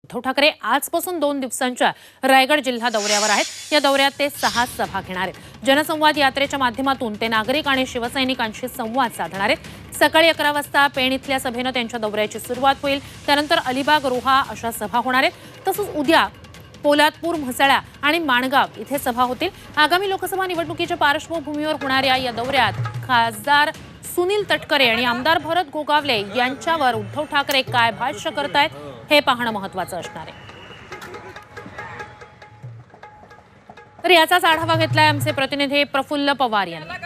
उद्धव ठाकरे आजपासून 2 दिवसांच्या रायगड जिल्हा दौऱ्यावर आहेत। या दौऱ्यात ते 6 सभा घेणार आहेत। जनसंवाद यात्रेच्या माध्यमातून ते नागरिक आणि शिवसैनिकांशी संवाद साधणार आहेत। सकाळी 11 वाजता पेण इथल्या सभेने त्यांच्या दौऱ्याची सुरुवात होईल। त्यानंतर अलिबाग, रोहा अशा सभा होणार आहेत। तसंच उद्या पोलादपूर, म्हसळा आणि माणगाव इथे सभा होतील। आगामी लोकसभा निवडणुकीच्या पार्श्वभूमीवर होणाऱ्या या दौऱ्यात खासदार सुनील तटकरे आणि आमदार भरत गोगावले यांच्यावर उद्धव ठाकरे काय भाष्य करतायत हे पाहणं महत्त्वाचं असणार आहे। तर याचाच आढावा घेतलाय आमचे प्रतिनिधी प्रफुल्ल पवार यांनी।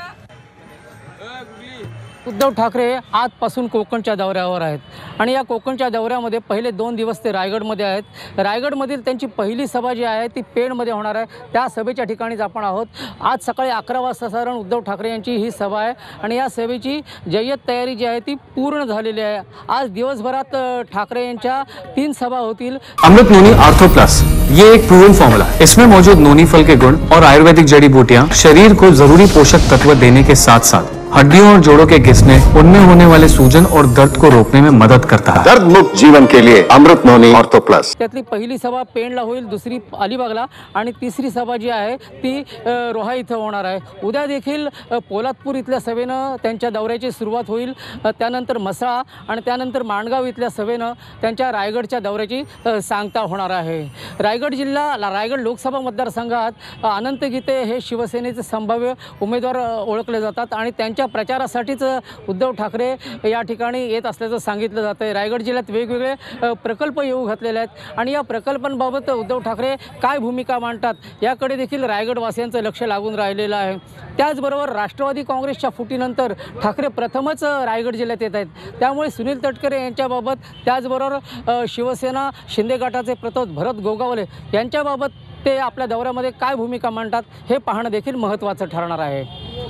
उद्धव ठाकरे आजपासून कोकणच्या दौऱ्यावर आहेत आणि या कोकणच्या दौऱ्यामध्ये पहिले 2 दिवस ते रायगडमध्ये आहेत। रायगडमधील त्यांची पहिली सभा जी आहे ती पेणमध्ये होणार आहे। त्या सभेच्या ठिकाणीच आपण आहोत। आज सकाळी 11 वाजता साधारण उद्धव ठाकरे यांची ही सभा आहे आणि या सभेची जय्यत तयारी जी आहे ती पूर्ण झालेली आहे। आज दिवसभरात ठाकरे यांच्या 3 सभा होतील। अमृत नोनी आर्थो प्लस ये एक प्रूवन फॉर्मूला है। इसमें मौजूद नोनी फल के गुण और आयुर्वेदिक जड़ी बूटियां शरीर को जरूरी पोषक तत्व देने के साथ साथ हड्डियों और जोड़ों के घिसने, उनमें होने वाले सूजन और दर्द को रोकने में मदद करता है। दर्द मुक्त जीवन के लिए अमृत नोनी ऑर्थो प्लस। त्यातली पहिली सभा पेणला होईल, दुसरी अलिबागला आणि तिसरी सभा जी आहे ती रोहा इथं होणार आहे। उद्या देखील पोलादपूर इथल्या सभेनं त्यांच्या दौऱ्याची सुरुवात होईल। त्यानंतर म्हसळा आणि त्यानंतर माणगाव इथल्या सभेनं त्यांच्या रायगडच्या दौऱ्याची सांगता होणार आहे। रायगड जिल्हा रायगड लोकसभा मतदारसंघात अनंत गीते हे शिवसेनेचे संभाव्य उमेदवार ओळखले जातात आणि त्यांच्या प्रचारासाठीच उद्धव ठाकरे या ठिकाणी येत असल्याचं सांगितलं जातं आहे। रायगड जिल्ह्यात वेगवेगळे प्रकल्प येऊ घातलेले आहेत आणि या प्रकल्पांबाबत उद्धव ठाकरे काय भूमिका मांडतात याकडे देखील रायगडवासियांचं लक्ष लागून राहिलेलं आहे। त्याचबरोबर राष्ट्रवादी काँग्रेसच्या फुटीनंतर ठाकरे प्रथमच रायगड जिल्ह्यात येत आहेत। त्यामुळे सुनील तटकरे यांच्याबाबत, त्याचबरोबर शिवसेना शिंदे गटाचे प्रतोद भरत गोगावले यांच्याबाबत ते आपल्या दौऱ्यामध्ये काय भूमिका मांडतात हे पाहणं देखील महत्त्वाचं ठरणार आहे।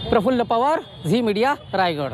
Praful Pawar, Zee media, Raigad.